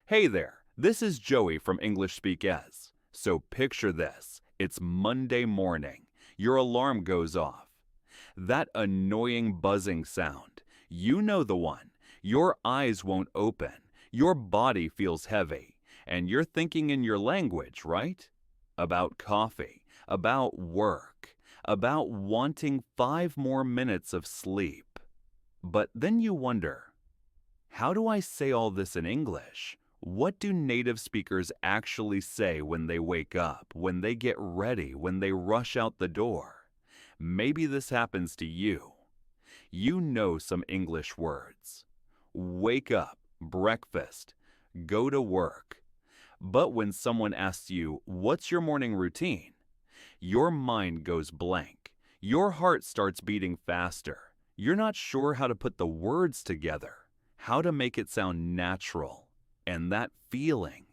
Hey there, this is Joey from EnglishSpeakEz. So picture this, it's Monday morning, your alarm goes off. That annoying buzzing sound, you know the one. Your eyes won't open, your body feels heavy, and you're thinking in your language, right? About coffee, about work, about wanting 5 more minutes of sleep. But then you wonder, how do I say all this in English? What do native speakers actually say when they wake up, when they get ready, when they rush out the door? Maybe this happens to you. You know some English words. Wake up, breakfast, go to work. But when someone asks you, what's your morning routine? Your mind goes blank. Your heart starts beating faster. You're not sure how to put the words together, how to make it sound natural. And that feeling,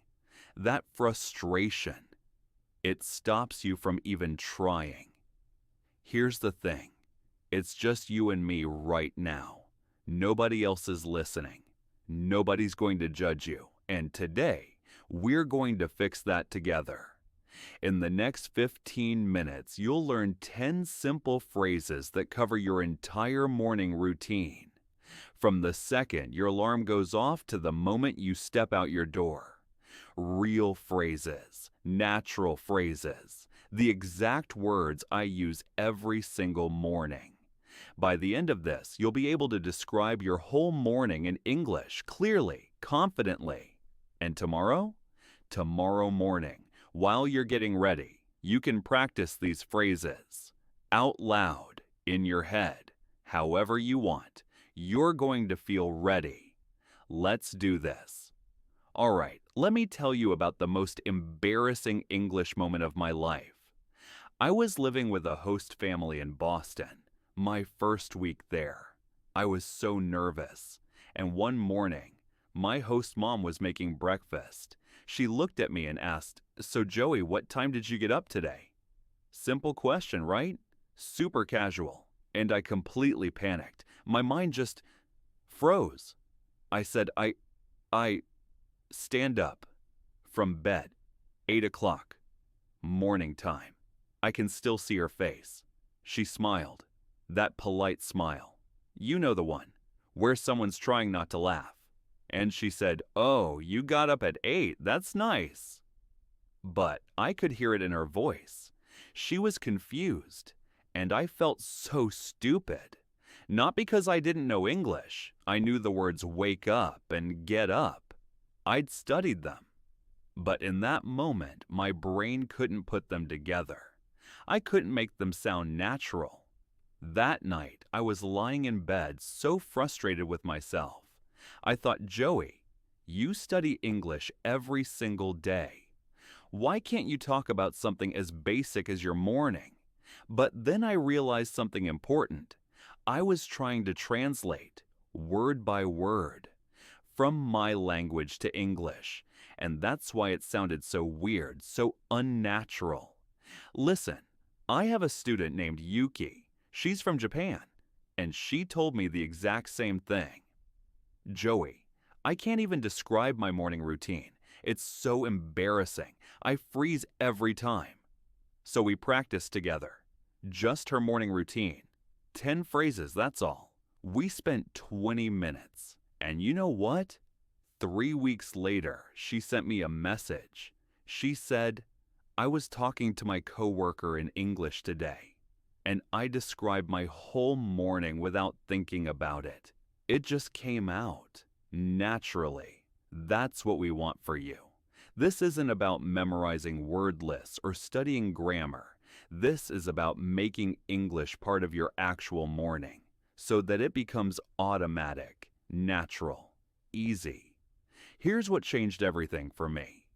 that frustration, it stops you from even trying. Here's the thing, it's just you and me right now. Nobody else is listening. Nobody's going to judge you. And today, we're going to fix that together. In the next 15 minutes, you'll learn 10 simple phrases that cover your entire morning routine. From the second your alarm goes off to the moment you step out your door. Real phrases, natural phrases, the exact words I use every single morning. By the end of this, you'll be able to describe your whole morning in English clearly, confidently. And tomorrow? Tomorrow morning, while you're getting ready, you can practice these phrases out loud, in your head, however you want. You're going to feel ready. Let's do this. All right, let me tell you about the most embarrassing English moment of my life. I was living with a host family in Boston, my first week there. I was so nervous, and one morning, my host mom was making breakfast. She looked at me and asked, "So Joey, what time did you get up today?" Simple question, right? Super casual. And I completely panicked. My mind just froze. I said, I stand up from bed, 8 o'clock, morning time. I can still see her face. She smiled, that polite smile. You know the one, where someone's trying not to laugh. And she said, "Oh, you got up at 8, that's nice." But I could hear it in her voice. She was confused, and I felt so stupid. Not because I didn't know English. I knew the words wake up and get up. I'd studied them. But in that moment, my brain couldn't put them together. I couldn't make them sound natural. That night, I was lying in bed so frustrated with myself. I thought, Joey, you study English every single day. Why can't you talk about something as basic as your morning? But then I realized something important. I was trying to translate, word by word, from my language to English, and that's why it sounded so weird, so unnatural. Listen, I have a student named Yuki. She's from Japan, and she told me the exact same thing. Joey, I can't even describe my morning routine. It's so embarrassing. I freeze every time. So we practiced together. Just her morning routine. 10 phrases, that's all. We spent 20 minutes. And you know what? 3 weeks later, she sent me a message. She said, "I was talking to my coworker in English today, and I described my whole morning without thinking about it. It just came out, naturally." That's what we want for you. This isn't about memorizing word lists or studying grammar. This is about making English part of your actual morning so that it becomes automatic, natural, easy. Here's what changed everything for me.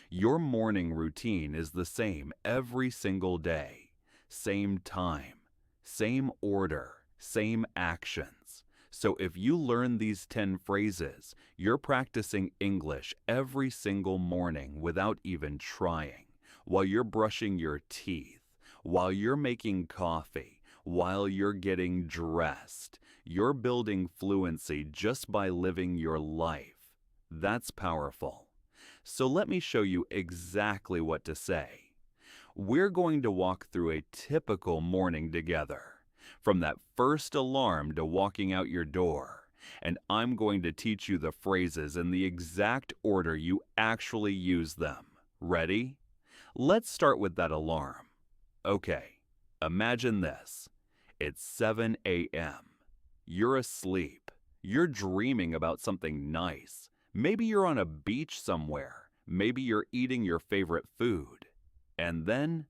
Your morning routine is the same every single day. Same time, same order, same actions. So if you learn these 10 phrases, you're practicing English every single morning without even trying, while you're brushing your teeth, while you're making coffee, while you're getting dressed. You're building fluency just by living your life. That's powerful. So let me show you exactly what to say. We're going to walk through a typical morning together, from that first alarm to walking out your door, and I'm going to teach you the phrases in the exact order you actually use them. Ready? Let's start with that alarm. Okay, imagine this. It's 7 a.m. You're asleep. You're dreaming about something nice. Maybe you're on a beach somewhere. Maybe you're eating your favorite food. And then,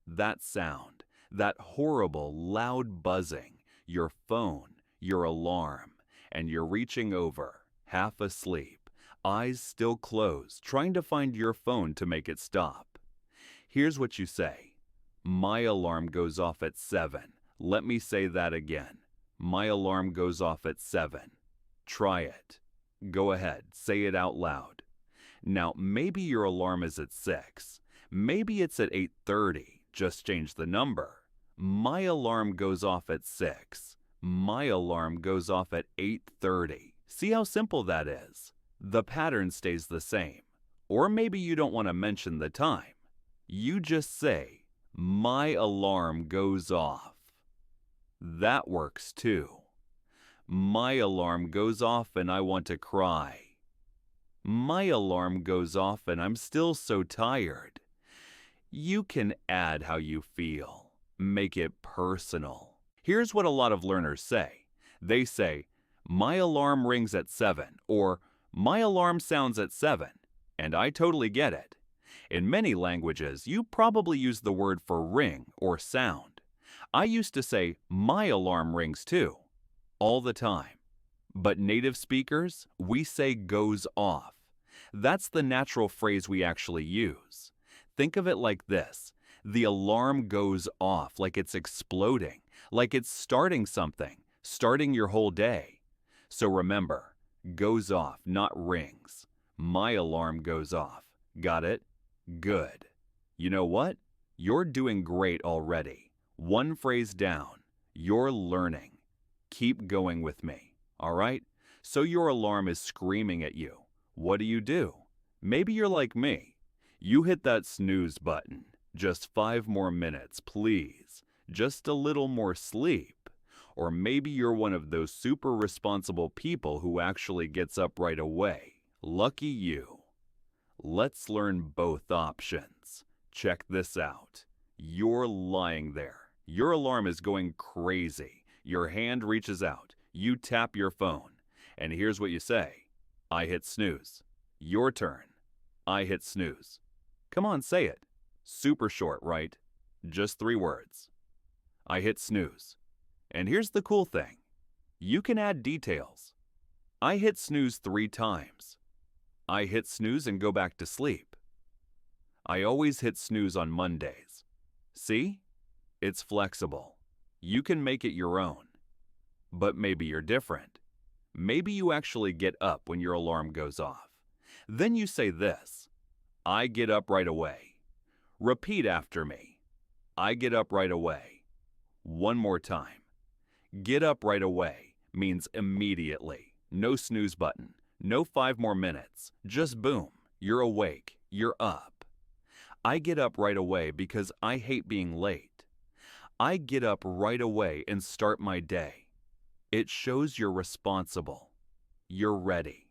that sound, that horrible, loud buzzing, your phone, your alarm, and you're reaching over, half asleep, eyes still closed, trying to find your phone to make it stop. Here's what you say. My alarm goes off at 7. Let me say that again. My alarm goes off at 7. Try it. Go ahead, say it out loud. Now, maybe your alarm is at 6. Maybe it's at 8:30. Just change the number. My alarm goes off at 6. My alarm goes off at 8:30. See how simple that is? The pattern stays the same. Or maybe you don't want to mention the time. You just say, my alarm goes off. That works too. My alarm goes off and I want to cry. My alarm goes off and I'm still so tired. You can add how you feel. Make it personal. Here's what a lot of learners say. They say, my alarm rings at 7, or my alarm sounds at 7, and I totally get it. In many languages, you probably use the word for ring or sound. I used to say, my alarm rings too, all the time. But native speakers, we say goes off. That's the natural phrase we actually use. Think of it like this. The alarm goes off like it's exploding, like it's starting something, starting your whole day. So remember, goes off, not rings. My alarm goes off. Got it? Good. You know what? You're doing great already. One phrase down. You're learning. Keep going with me. All right? So your alarm is screaming at you. What do? Maybe you're like me. You hit that snooze button. Just 5 more minutes, please. Just a little more sleep. Or maybe you're one of those super responsible people who actually gets up right away. Lucky you. Let's learn both options. Check this out. You're lying there. Your alarm is going crazy. Your hand reaches out. You tap your phone. And here's what you say. I hit snooze. Your turn. I hit snooze. Come on, say it. Super short, right? Just 3 words. I hit snooze. And here's the cool thing. You can add details. I hit snooze 3 times. I hit snooze and go back to sleep. I always hit snooze on Mondays. See? It's flexible. You can make it your own. But maybe you're different. Maybe you actually get up when your alarm goes off. Then you say this. I get up right away. Repeat after me. I get up right away. One more time. Get up right away means immediately. No snooze button. No 5 more minutes. Just boom. You're awake. You're up. I get up right away because I hate being late. I get up right away and start my day. It shows you're responsible. You're ready.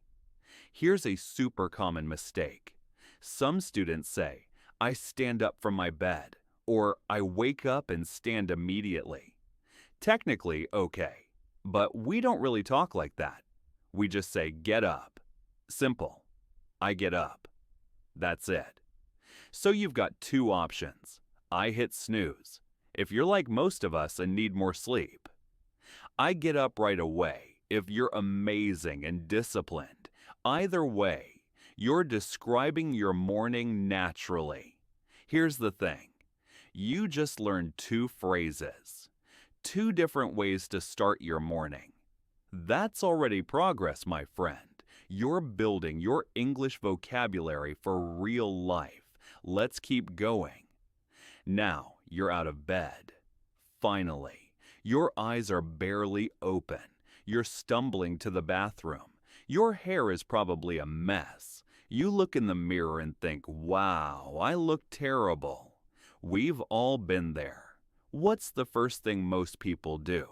Here's a super common mistake. Some students say, I stand up from my bed, or I wake up and stand immediately. Technically, okay, but we don't really talk like that. We just say, get up. Simple. I get up. That's it. So you've got 2 options. I hit snooze, if you're like most of us and need more sleep. I get up right away, if you're amazing and disciplined. Either way, you're describing your morning naturally. Here's the thing. You just learned 2 phrases. 2 different ways to start your morning. That's already progress, my friend. You're building your English vocabulary for real life. Let's keep going. Now you're out of bed. Finally, your eyes are barely open. You're stumbling to the bathroom. Your hair is probably a mess. You look in the mirror and think, wow, I look terrible. We've all been there. What's the first thing most people do?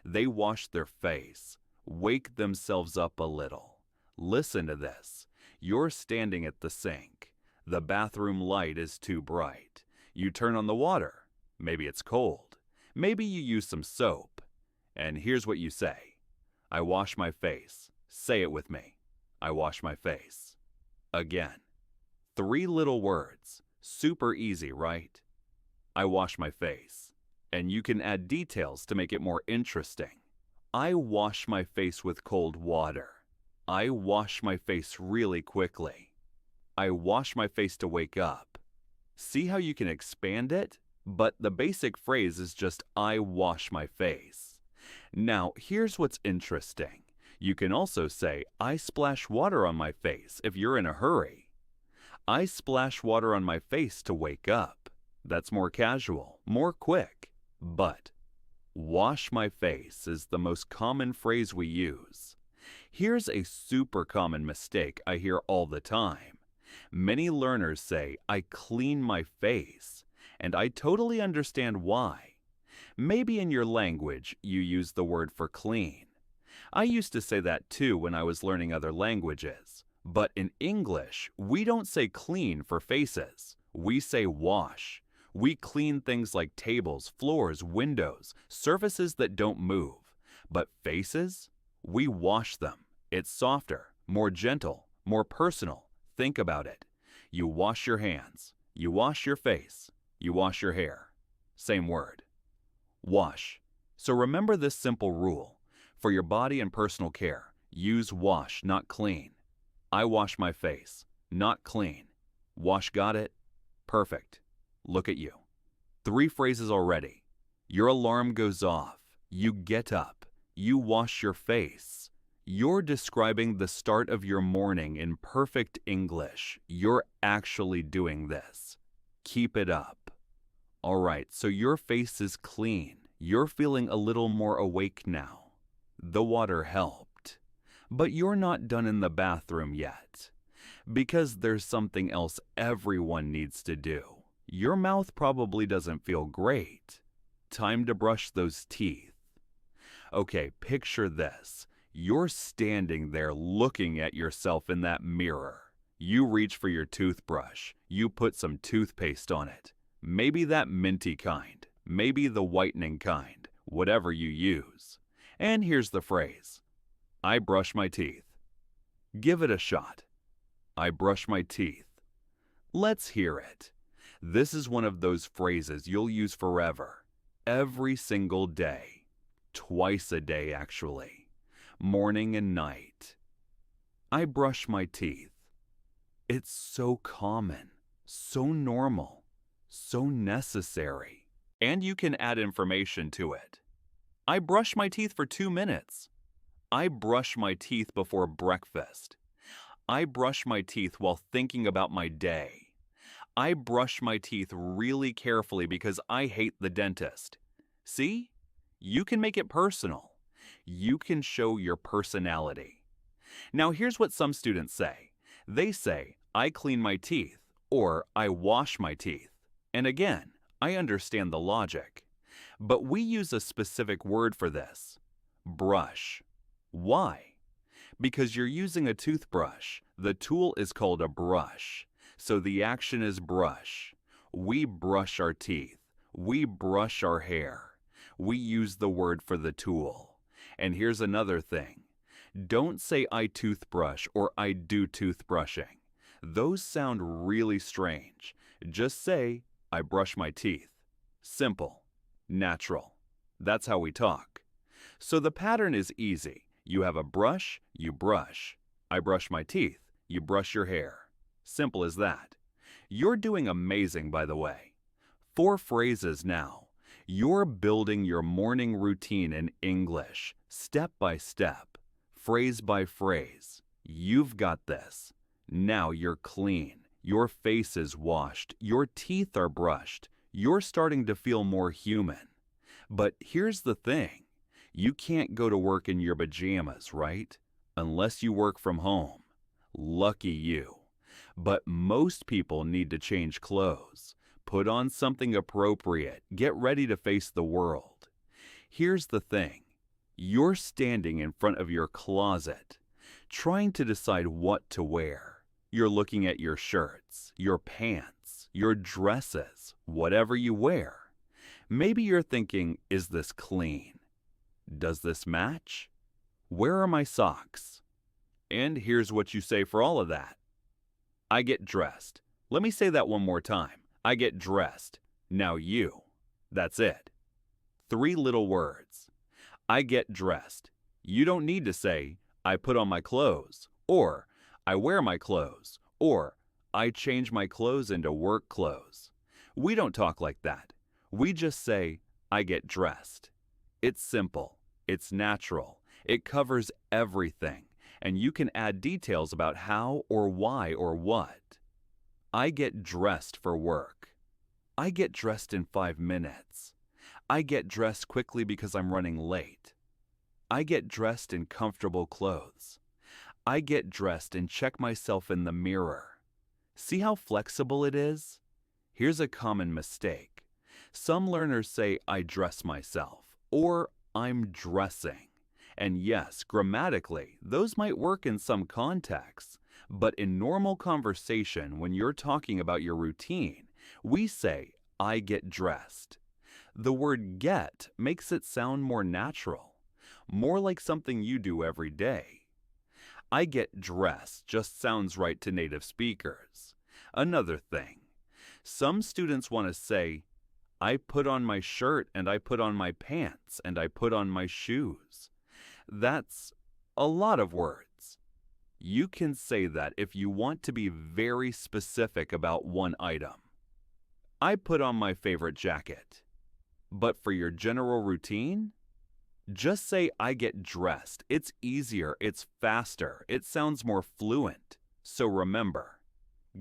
They wash their face, wake themselves up a little. Listen to this. You're standing at the sink. The bathroom light is too bright. You turn on the water. Maybe it's cold. Maybe you use some soap. And here's what you say. I wash my face. Say it with me. I wash my face. Again. 3 little words. Super easy, right? I wash my face. And you can add details to make it more interesting. I wash my face with cold water. I wash my face really quickly. I wash my face to wake up. See how you can expand it? But the basic phrase is just I wash my face. Now, here's what's interesting. You can also say, I splash water on my face if you're in a hurry. I splash water on my face to wake up. That's more casual, more quick. But wash my face is the most common phrase we use. Here's a super common mistake I hear all the time. Many learners say, I clean my face, and I totally understand why. Maybe in your language you use the word for clean. I used to say that too when I was learning other languages. But in English, we don't say clean for faces. We say wash. We clean things like tables, floors, windows, surfaces that don't move. But faces? We wash them. It's softer, more gentle, more personal. Think about it. You wash your hands. You wash your face. You wash your hair. Same word. Wash. So remember this simple rule. For your body and personal care, use wash, not clean. I wash my face, not clean. Wash, got it? Perfect. Look at you. 3 phrases already. Your alarm goes off. You get up. You wash your face. You're describing the start of your morning in perfect English. You're actually doing this. Keep it up. All right, so your face is clean. You're feeling a little more awake now. The water helped. But you're not done in the bathroom yet. Because there's something else everyone needs to do. Your mouth probably doesn't feel great. Time to brush those teeth. Okay, picture this. You're standing there looking at yourself in that mirror. You reach for your toothbrush. You put some toothpaste on it. Maybe that minty kind. Maybe the whitening kind. Whatever you use. And here's the phrase. I brush my teeth. Give it a shot. I brush my teeth. Let's hear it. This is one of those phrases you'll use forever. Every single day. Twice a day, actually. Morning and night. I brush my teeth. It's so common, so normal, so necessary. And you can add information to it. I brush my teeth for 2 minutes. I brush my teeth before breakfast. I brush my teeth while thinking about my day. I brush my teeth really carefully because I hate the dentist. See? You can make it personal. You can show your personality. Now here's what some students say. They say, I clean my teeth, or I wash my teeth. And again, I understand the logic. But we use a specific word for this. Brush. Why? Because you're using a toothbrush. The tool is called a brush. So the action is brush. We brush our teeth. We brush our hair. We use the word for the tool. And here's another thing. Don't say I toothbrush or I do toothbrushing. Those sound really strange. Just say I brush my teeth. Simple. Natural. That's how we talk. So the pattern is easy. You have a brush, you brush. I brush my teeth, you brush your hair. Simple as that. You're doing amazing, by the way. 4 phrases now. You're building your morning routine in English, step by step, phrase by phrase. You've got this. Now you're clean. Your face is washed. Your teeth are brushed. You're starting to feel more human. But here's the thing. You can't go to work in your pajamas, right? Unless you work from home. Lucky you. But most people need to change clothes, put on something appropriate, get ready to face the world. Here's the thing. You're standing in front of your closet, trying to decide what to wear. You're looking at your shirts, your pants, your dresses, whatever you wear. Maybe you're thinking, is this clean? Does this match? Where are my socks? And here's what you say for all of that. I get dressed. Let me say that one more time. I get dressed. Now you. That's it. 3 little words. I get dressed. You don't need to say, I put on my clothes, or I wear my clothes, or I change my clothes into work clothes. We don't talk like that. We just say, I get dressed. It's simple. It's natural. It covers everything, and you can add details about how or why or what. I get dressed for work. I get dressed in 5 minutes. I get dressed quickly because I'm running late. I get dressed in comfortable clothes. I get dressed and check myself in the mirror. See how flexible it is? Here's a common mistake. Some learners say, I dress myself, or I'm dressing. And yes, grammatically, those might work in some contexts, but in normal conversation, when you're talking about your routine, we say, I get dressed. The word get makes it sound more natural, more like something you do every day. I get dressed just sounds right to native speakers. Another thing, some students want to say, I put on my shirt and I put on my pants and I put on my shoes. That's a lot of words. You can say that if you want to be very specific about one item. I put on my favorite jacket. But for your general routine, just say I get dressed. It's easier, it's faster, it sounds more fluent. So remember,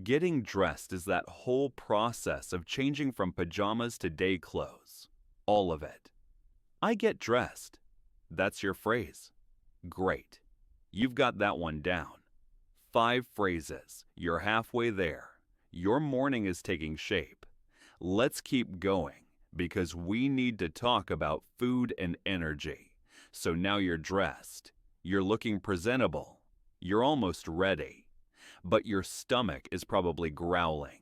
getting dressed is that whole process of changing from pajamas to day clothes. All of it. I get dressed. That's your phrase. Great. You've got that one down. 5 phrases. You're halfway there. Your morning is taking shape. Let's keep going because we need to talk about food and energy. So now you're dressed. You're looking presentable. You're almost ready. But your stomach is probably growling.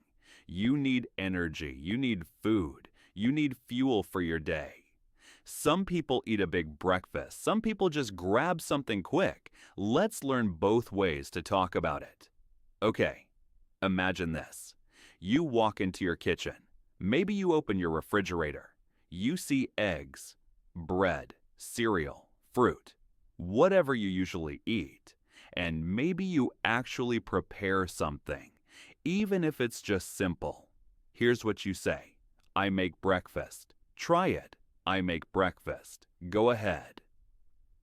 You need energy. You need food. You need fuel for your day. Some people eat a big breakfast. Some people just grab something quick. Let's learn both ways to talk about it. Okay, imagine this. You walk into your kitchen. Maybe you open your refrigerator. You see eggs, bread, cereal, fruit, whatever you usually eat. And maybe you actually prepare something, even if it's just simple. Here's what you say. I make breakfast. Try it. I make breakfast. Go ahead.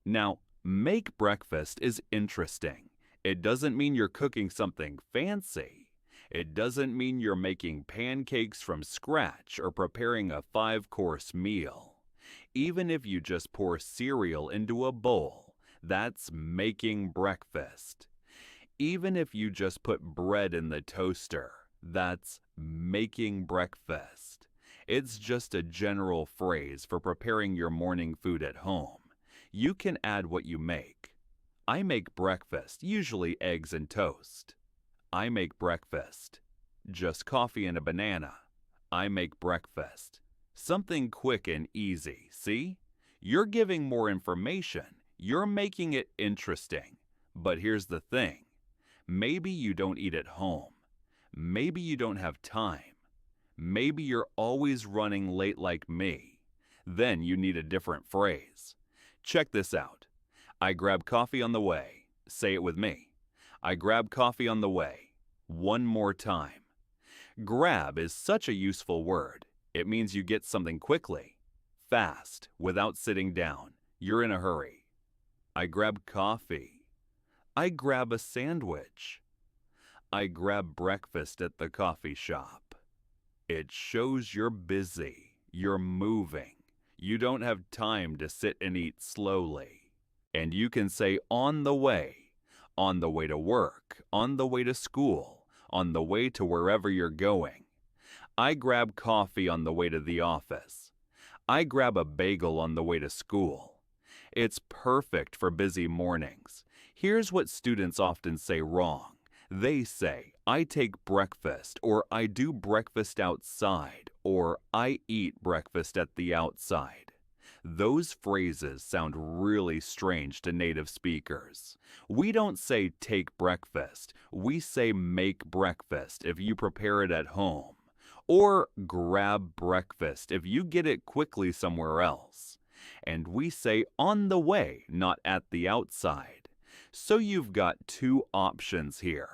Now, make breakfast is interesting. It doesn't mean you're cooking something fancy. It doesn't mean you're making pancakes from scratch or preparing a 5-course meal. Even if you just pour cereal into a bowl, that's making breakfast. Even if you just put bread in the toaster, that's making breakfast. It's just a general phrase for preparing your morning food at home. You can add what you make. I make breakfast, usually eggs and toast. I make breakfast. Just coffee and a banana. I make breakfast. Something quick and easy, see? You're giving more information. You're making it interesting. But here's the thing. Maybe you don't eat at home. Maybe you don't have time. Maybe you're always running late like me. Then you need a different phrase. Check this out. I grab coffee on the way. Say it with me. I grab coffee on the way. One more time. Grab is such a useful word. It means you get something quickly, fast, without sitting down. You're in a hurry. I grab coffee. I grab a sandwich. I grab breakfast at the coffee shop. It shows you're busy, you're moving. You don't have time to sit and eat slowly. And you can say on the way to work, on the way to school, on the way to wherever you're going. I grab coffee on the way to the office. I grab a bagel on the way to school. It's perfect for busy mornings. Here's what students often say wrong. They say, I take breakfast, or I do breakfast outside, or I eat breakfast at the outside. Those phrases sound really strange to native speakers. We don't say take breakfast, we say make breakfast if you prepare it at home, or grab breakfast if you get it quickly somewhere else. And we say on the way, not at the outside. So you've got two options here.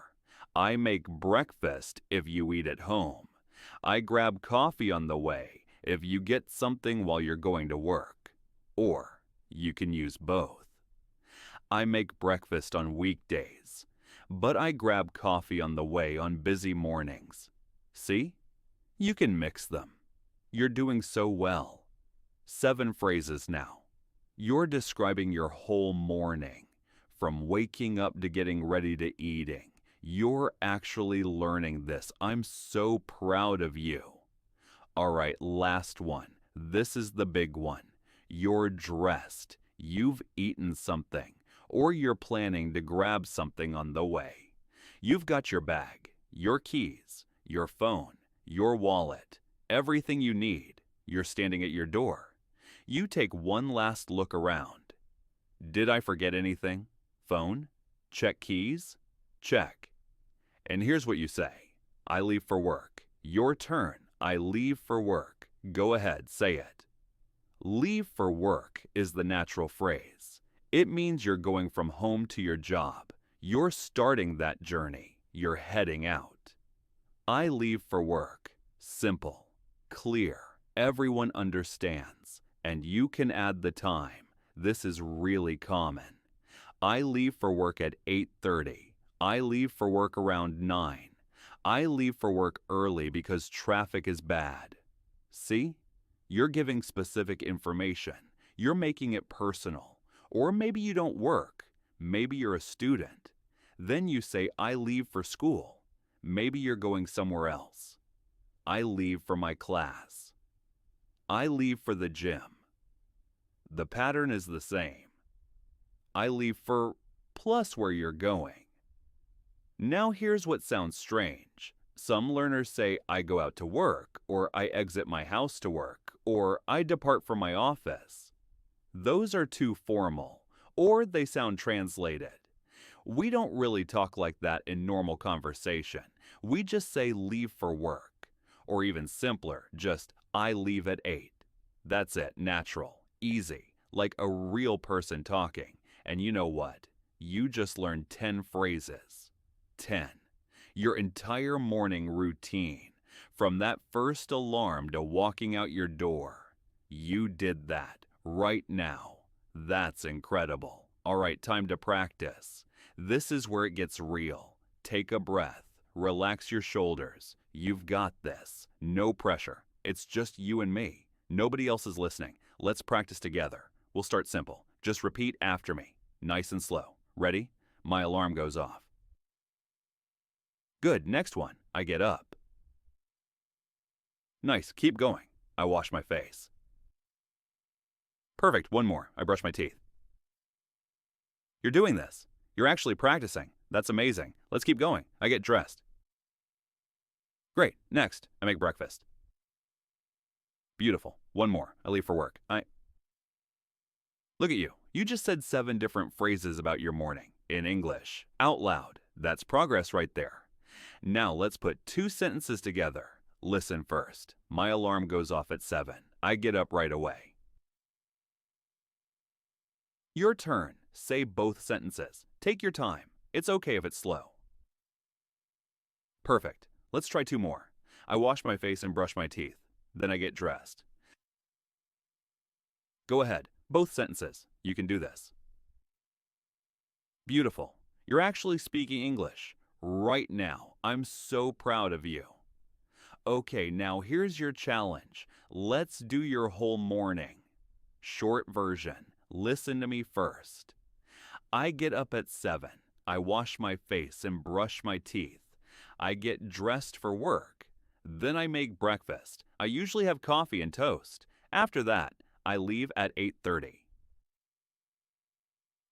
I make breakfast if you eat at home. I grab coffee on the way if you get something while you're going to work. Or you can use both. I make breakfast on weekdays, but I grab coffee on the way on busy mornings. See? You can mix them. You're doing so well. 7 phrases now. You're describing your whole morning, from waking up to getting ready to eating. You're actually learning this. I'm so proud of you. All right, last one. This is the big one. You're dressed. You've eaten something, or you're planning to grab something on the way. You've got your bag, your keys, your phone, your wallet, everything you need. You're standing at your door. You take one last look around. Did I forget anything? Phone? Check keys? Check. And here's what you say. I leave for work. Your turn. I leave for work. Go ahead, say it. Leave for work is the natural phrase. It means you're going from home to your job. You're starting that journey. You're heading out. I leave for work. Simple, clear, everyone understands, and you can add the time. This is really common. I leave for work at 8:30. I leave for work around 9. I leave for work early because traffic is bad. See? You're giving specific information. You're making it personal. Or maybe you don't work. Maybe you're a student. Then you say, I leave for school. Maybe you're going somewhere else. I leave for my class. I leave for the gym. The pattern is the same. I leave for plus where you're going. Now here's what sounds strange. Some learners say, I go out to work, or I exit my house to work, or I depart from my office. Those are too formal, or they sound translated. We don't really talk like that in normal conversation. We just say leave for work. Or even simpler, just I leave at 8. That's it, natural, easy, like a real person talking. And you know what? You just learned 10 phrases. 10. Your entire morning routine, from that first alarm to walking out your door. You did that right now. That's incredible. All right, time to practice. This is where it gets real. Take a breath. Relax your shoulders. You've got this. No pressure. It's just you and me. Nobody else is listening. Let's practice together. We'll start simple. Just repeat after me. Nice and slow. Ready? My alarm goes off. Good. Next one. I get up. Nice. Keep going. I wash my face. Perfect. One more. I brush my teeth. You're doing this. You're actually practicing. That's amazing. Let's keep going. I get dressed. Great. Next, I make breakfast. Beautiful. One more. I leave for work. Look at you. You just said 7 different phrases about your morning in English, out loud. That's progress right there. Now let's put 2 sentences together. Listen first. My alarm goes off at 7. I get up right away. Your turn. Say both sentences. Take your time. It's okay if it's slow. Perfect. Let's try 2 more. I wash my face and brush my teeth. Then I get dressed. Go ahead. Both sentences. You can do this. Beautiful. You're actually speaking English right now. I'm so proud of you. Okay, now here's your challenge. Let's do your whole morning. Short version. Listen to me first. I get up at 7. I wash my face and brush my teeth. I get dressed for work. Then I make breakfast. I usually have coffee and toast. After that, I leave at 8:30.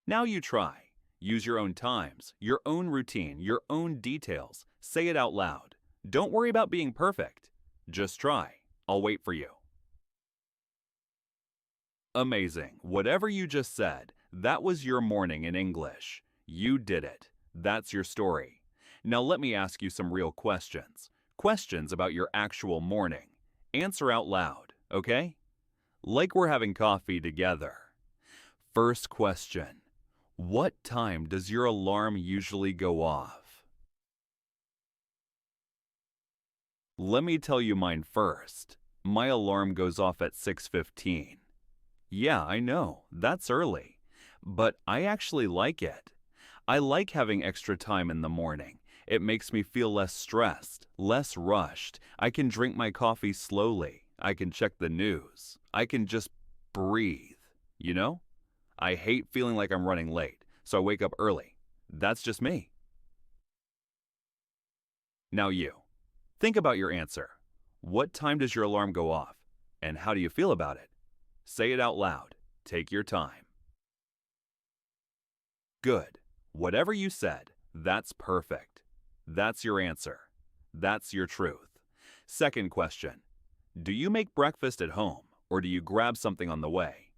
Now you try. Use your own times, your own routine, your own details. Say it out loud. Don't worry about being perfect. Just try. I'll wait for you. Amazing. Whatever you just said, that was your morning in English. You did it. That's your story. Now let me ask you some real questions. Questions about your actual morning. Answer out loud, okay? Like we're having coffee together. First question. What time does your alarm usually go off? Let me tell you mine first. My alarm goes off at 6:15. Yeah, I know, that's early. But I actually like it. I like having extra time in the morning. It makes me feel less stressed, less rushed. I can drink my coffee slowly. I can check the news. I can just breathe, you know? I hate feeling like I'm running late, so I wake up early. That's just me. Now you. Think about your answer. What time does your alarm go off? And how do you feel about it? Say it out loud. Take your time. Good. Whatever you said, that's perfect. That's your answer. That's your truth. Second question. Do you make breakfast at home, or do you grab something on the way?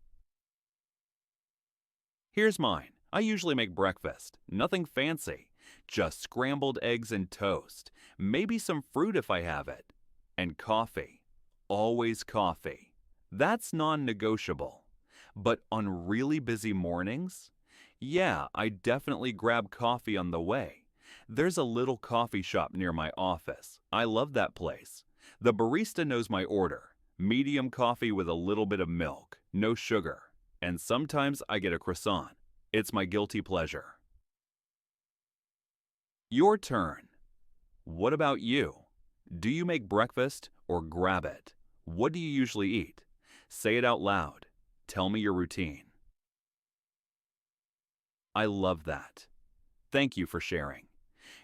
Here's mine. I usually make breakfast. Nothing fancy. Just scrambled eggs and toast. Maybe some fruit if I have it. And coffee. Always coffee. That's non-negotiable. But on really busy mornings, yeah, I definitely grab coffee on the way. There's a little coffee shop near my office. I love that place. The barista knows my order. Medium coffee with a little bit of milk, no sugar. And sometimes I get a croissant. It's my guilty pleasure. Your turn. What about you? Do you make breakfast or grab it? What do you usually eat? Say it out loud. Tell me your routine. I love that. Thank you for sharing.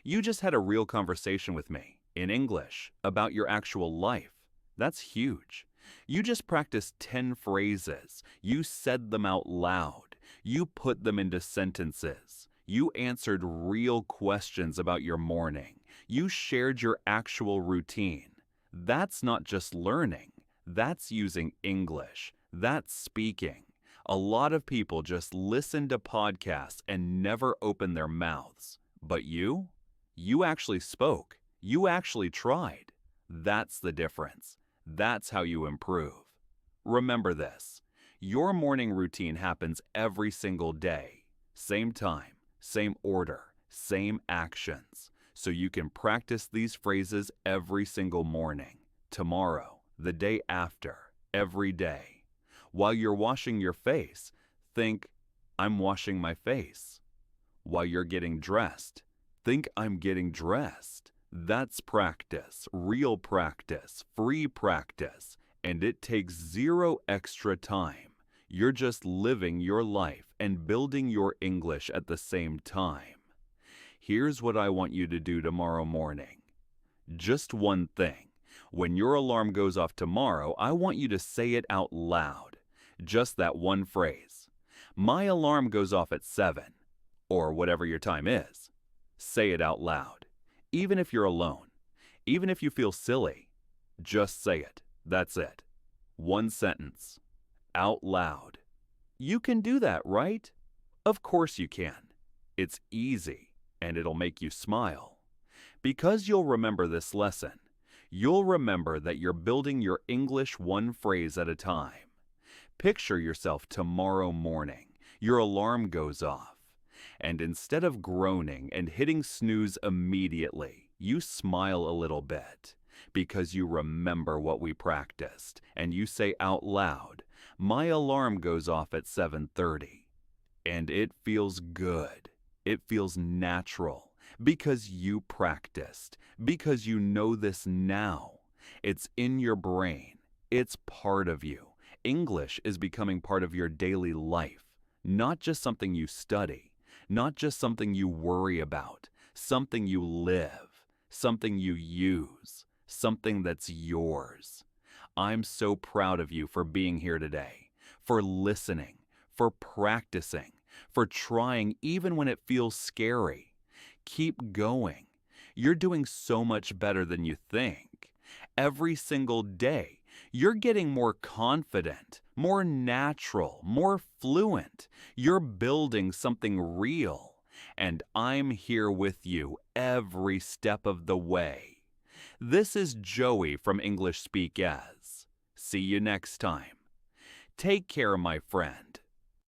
You just had a real conversation with me, in English, about your actual life. That's huge. You just practiced 10 phrases. You said them out loud. You put them into sentences. You answered real questions about your morning. You shared your actual routine. That's not just learning. That's using English. That's speaking. A lot of people just listen to podcasts and never open their mouths. But you? You actually spoke. You actually tried. That's the difference. That's how you improve. Remember this. Your morning routine happens every single day. Same time, same order, same actions. So you can practice these phrases every single morning, tomorrow, the day after, every day. While you're washing your face, think, I'm washing my face. While you're getting dressed, think I'm getting dressed. That's practice, real practice, free practice, and it takes zero extra time. You're just living your life and building your English at the same time. Here's what I want you to do tomorrow morning. Just one thing. When your alarm goes off tomorrow, I want you to say it out loud. Just that one phrase. My alarm goes off at 7, or whatever your time is. Say it out loud. Even if you're alone, even if you feel silly, just say it. That's it. One sentence. Out loud. You can do that, right? Of course you can. It's easy, and it'll make you smile. Because you'll remember this lesson, you'll remember that you're building your English one phrase at a time. Picture yourself tomorrow morning. Your alarm goes off. And instead of groaning and hitting snooze immediately, you smile a little bit because you remember what we practiced and you say out loud, my alarm goes off at 7:30. And it feels good. It feels natural because you practiced, because you know this now. It's in your brain. It's part of you. English is becoming part of your daily life, not just something you study. Not just something you worry about, something you live. something you use, something that's yours. I'm so proud of you for being here today, for listening, for practicing, for trying even when it feels scary. Keep going. You're doing so much better than you think. Every single day, you're getting more confident, more natural, more fluent. You're building something real. And I'm here with you every step of the way. This is Joey from EnglishSpeakEz. See you next time. Take care, my friend.